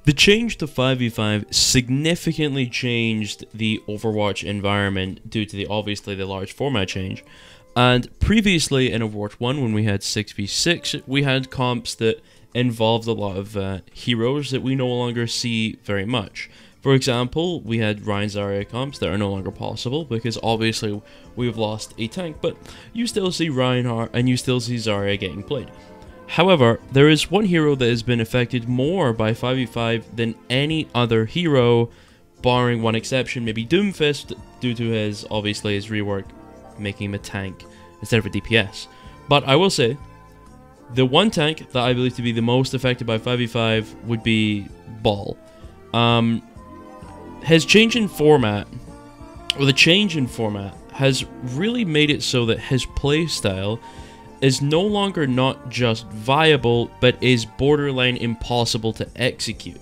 The change to 5v5 significantly changed the Overwatch environment due to obviously the large format change. And previously in Overwatch 1, when we had 6v6, we had comps that involved a lot of heroes that we no longer see very much. For example, we had Ryan Zarya comps that are no longer possible because obviously we've lost a tank, but you still see Reinhardt and you still see Zarya getting played. However, there is one hero that has been affected more by 5v5 than any other hero, barring one exception, maybe Doomfist, due to his rework, making him a tank instead of a DPS. But I will say, the one tank that I believe to be the most affected by 5v5 would be Ball. His change in format, or the change in format, has really made it so that his playstyle is no longer not just viable, but is borderline impossible to execute.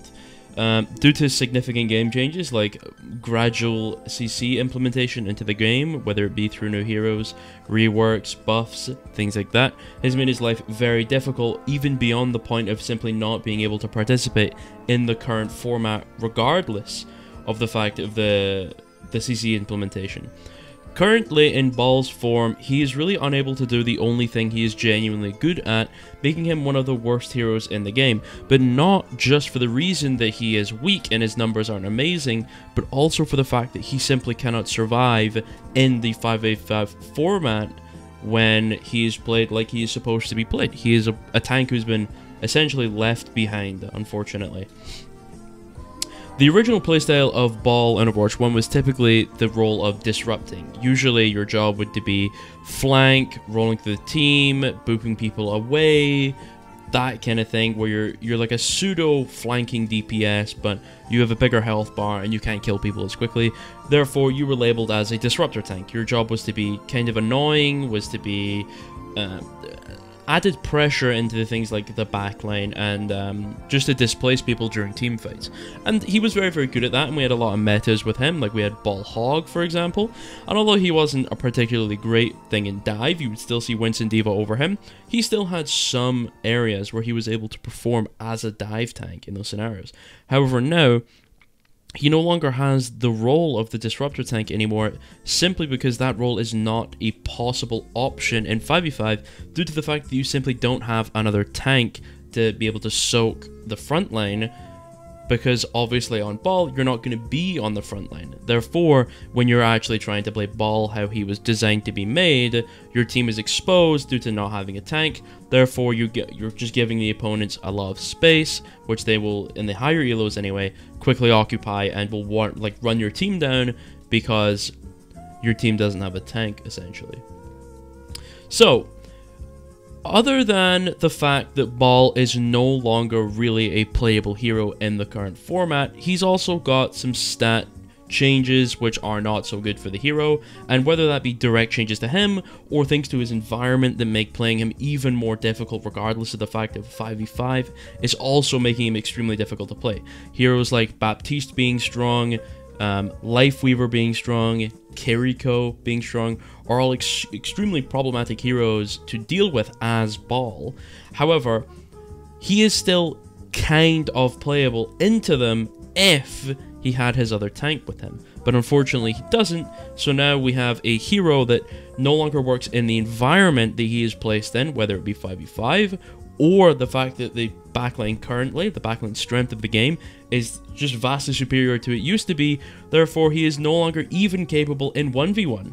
Due to significant game changes like gradual CC implementation into the game, whether it be through new heroes, reworks, buffs, things like that, has made his life very difficult, even beyond the point of simply not being able to participate in the current format, regardless of the fact of the CC implementation. Currently, in Ball's form, he is really unable to do the only thing he is genuinely good at, making him one of the worst heroes in the game, but not just for the reason that he is weak and his numbers aren't amazing, but also for the fact that he simply cannot survive in the 5v5 format when he is played like he is supposed to be played. He is a tank who's been essentially left behind, unfortunately. The original playstyle of Ball in Overwatch 1 was typically the role of disrupting. Usually your job would to be flank, rolling through the team, booping people away, that kind of thing, where you're like a pseudo flanking DPS, but you have a bigger health bar and you can't kill people as quickly. Therefore, you were labeled as a disruptor tank. Your job was to be kind of annoying, was to be added pressure into the things like the backline and just to displace people during team fights. And he was very, very good at that, and we had a lot of metas with him, like we had Ball Hog, for example. And although he wasn't a particularly great thing in dive, you would still see Winston Diva over him, he still had some areas where he was able to perform as a dive tank in those scenarios. However, now, he no longer has the role of the disruptor tank anymore, simply because that role is not a possible option in 5v5 due to the fact that you simply don't have another tank to be able to soak the front line, because obviously on Ball you're not going to be on the front line. Therefore, when you're actually trying to play Ball how he was designed to be made, your team is exposed due to not having a tank. Therefore, you're just giving the opponents a lot of space, which they will, in the higher elos anyway, quickly occupy and will run your team down because your team doesn't have a tank, essentially. So, other than the fact that Ball is no longer really a playable hero in the current format, he's also got some stat changes which are not so good for the hero, and whether that be direct changes to him or things to his environment that make playing him even more difficult regardless of the fact of 5v5 is also making him extremely difficult to play. Heroes like Baptiste being strong, Lifeweaver being strong, Kiriko being strong are all extremely problematic heroes to deal with as Ball. However, he is still kind of playable into them if he had his other tank with him, but unfortunately he doesn't. So now we have a hero that no longer works in the environment that he is placed in, whether it be 5v5 or the fact that the backline currently, the backline strength of the game, is just vastly superior to it used to be. Therefore, he is no longer even capable in 1v1,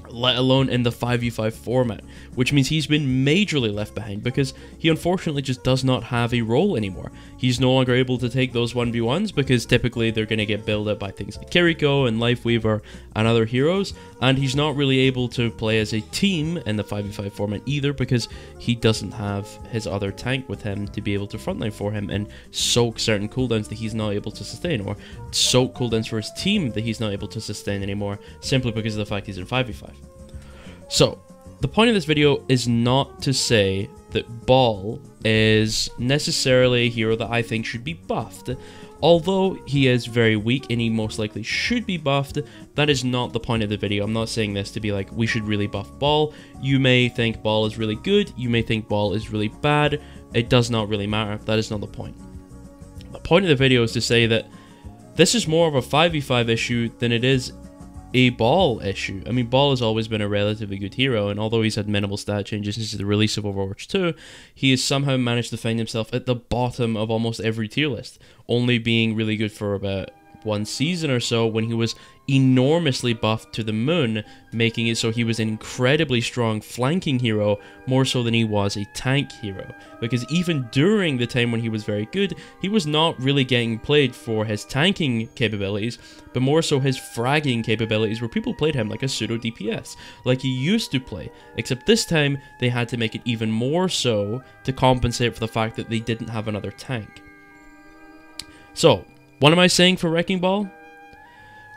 let alone in the 5v5 format, which means he's been majorly left behind because he unfortunately just does not have a role anymore. He's no longer able to take those 1v1s because typically they're going to get built up by things like Kiriko and Lifeweaver and other heroes, and he's not really able to play as a team in the 5v5 format either because he doesn't have his other tank with him to be able to frontline for him and soak certain cooldowns that he's not able to sustain, or soak cooldowns for his team that he's not able to sustain anymore simply because of the fact he's in 5v5. So, the point of this video is not to say that Ball is necessarily a hero that I think should be buffed. Although he is very weak and he most likely should be buffed, that is not the point of the video. I'm not saying this to be like, we should really buff Ball. You may think Ball is really good, you may think Ball is really bad. It does not really matter. That is not the point. The point of the video is to say that this is more of a 5v5 issue than it is a Ball issue. I mean, Ball has always been a relatively good hero, and although he's had minimal stat changes since the release of Overwatch 2, he has somehow managed to find himself at the bottom of almost every tier list, only being really good for about one season or so when he was enormously buffed to the moon, making it so he was an incredibly strong flanking hero, more so than he was a tank hero. Because even during the time when he was very good, he was not really getting played for his tanking capabilities, but more so his fragging capabilities, where people played him like a pseudo DPS, like he used to play, except this time they had to make it even more so to compensate for the fact that they didn't have another tank. So, what am I saying for Wrecking Ball?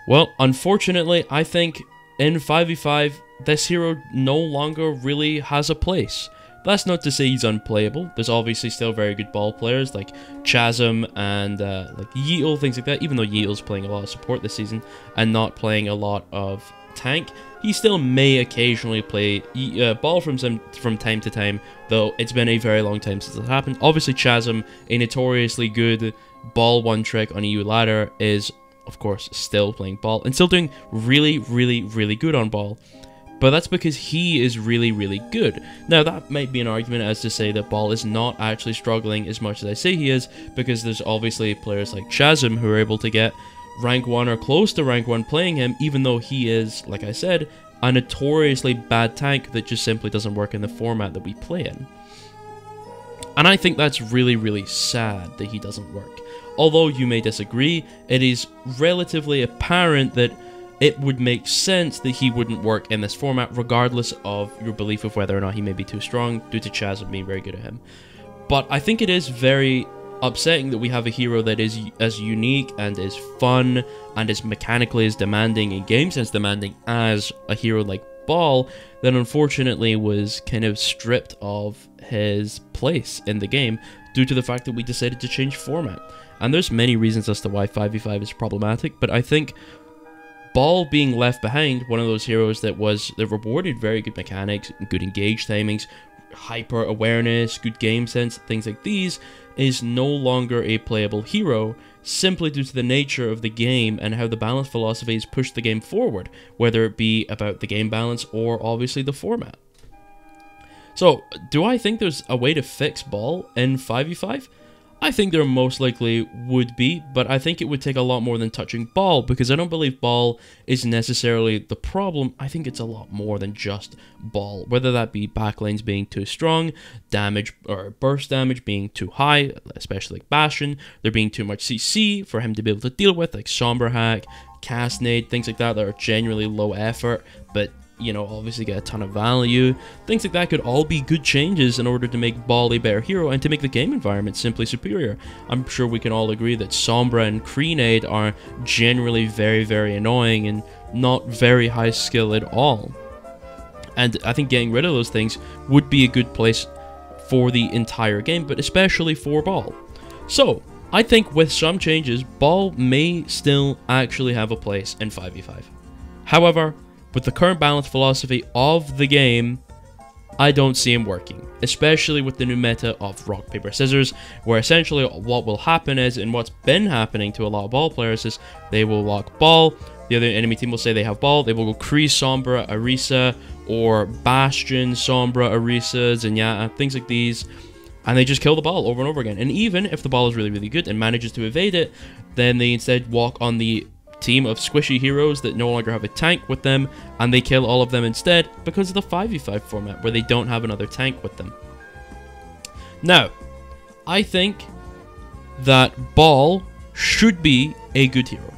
Well, unfortunately, I think in 5v5, this hero no longer really has a place. That's not to say he's unplayable. There's obviously still very good ball players like Chasm and like Yeatle, things like that. Even though Yeatle's playing a lot of support this season and not playing a lot of tank, he still may occasionally play ball from time to time, though it's been a very long time since it happened. Obviously, Chasm, a notoriously good ball one trick on EU ladder, is of course still playing ball and still doing really good on ball, but that's because he is really good. Now that might be an argument as to say that ball is not actually struggling as much as I say he is, because there's obviously players like Chasm who are able to get rank 1 or close to rank 1 playing him, even though he is, like I said, a notoriously bad tank that just simply doesn't work in the format that we play in. And I think that's really sad that he doesn't work. Although you may disagree, it is relatively apparent that it would make sense that he wouldn't work in this format, regardless of your belief of whether or not he may be too strong, due to Chasm being very good at him. But I think it is very upsetting that we have a hero that is as unique and is fun and is mechanically as demanding and game sense demanding as a hero like Ball, that unfortunately was kind of stripped of his place in the game due to the fact that we decided to change format. And there's many reasons as to why 5v5 is problematic, but I think Ball being left behind, one of those heroes that rewarded very good mechanics, good engage timings, hyper awareness, good game sense, things like these, is no longer a playable hero, simply due to the nature of the game and how the balance philosophy has pushed the game forward, whether it be about the game balance or obviously the format. So, do I think there's a way to fix Ball in 5v5? I think there most likely would be, but I think it would take a lot more than touching Ball, because I don't believe Ball is necessarily the problem. I think it's a lot more than just Ball, whether that be backlanes being too strong, damage or burst damage being too high, especially like Bastion, there being too much CC for him to be able to deal with, like Sombra Hack, Cast Nade, things like that are genuinely low effort, but you know, obviously get a ton of value. Things like that could all be good changes in order to make Ball a better hero and to make the game environment simply superior. I'm sure we can all agree that Sombra and Crenade are generally very annoying and not very high skill at all. And I think getting rid of those things would be a good place for the entire game, but especially for Ball. So, I think with some changes, Ball may still actually have a place in 5v5. However, with the current balance philosophy of the game, I don't see him working, especially with the new meta of rock, paper, scissors, where essentially what will happen is, and what's been happening to a lot of Ball players, is they will lock Ball, the other enemy team will say they have Ball, they will go Kree, Sombra, Orisa, or Bastion, Sombra, Orisa, Zenyatta, things like these, and they just kill the Ball over and over again. And even if the Ball is really good and manages to evade it, then they instead walk on the team of squishy heroes that no longer have a tank with them, and they kill all of them instead because of the 5v5 format where they don't have another tank with them. Now, I think that Ball should be a good hero.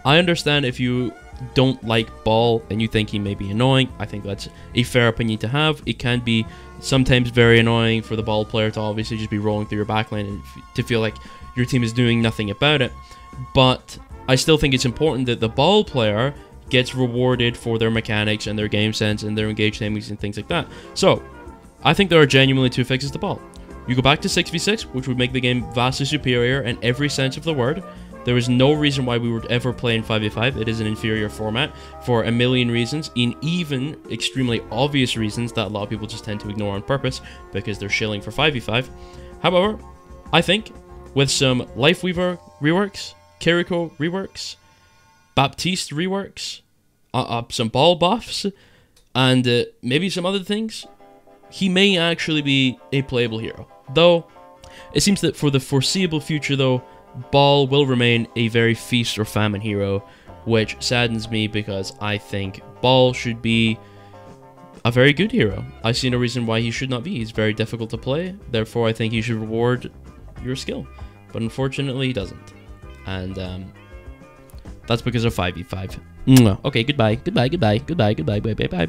I understand if you don't like Ball and you think he may be annoying. I think that's a fair opinion to have. It can be sometimes very annoying for the Ball player to obviously just be rolling through your backline and to feel like your team is doing nothing about it, but I still think it's important that the Ball player gets rewarded for their mechanics and their game sense and their engage timings and things like that. So, I think there are genuinely two fixes to Ball. You go back to 6v6, which would make the game vastly superior in every sense of the word. There is no reason why we would ever play in 5v5. It is an inferior format for a million reasons, in even extremely obvious reasons that a lot of people just tend to ignore on purpose because they're shilling for 5v5. However, I think with some Lifeweaver reworks, Kiriko reworks, Baptiste reworks, some ball buffs, and maybe some other things, he may actually be a playable hero. Though, it seems that for the foreseeable future though, Ball will remain a very feast or famine hero, which saddens me because I think Ball should be a very good hero. I see no reason why he should not be. He's very difficult to play, therefore I think he should reward your skill. But unfortunately he doesn't. And that's because of 5v5. Okay, goodbye, goodbye, goodbye, goodbye, goodbye, goodbye, goodbye, goodbye.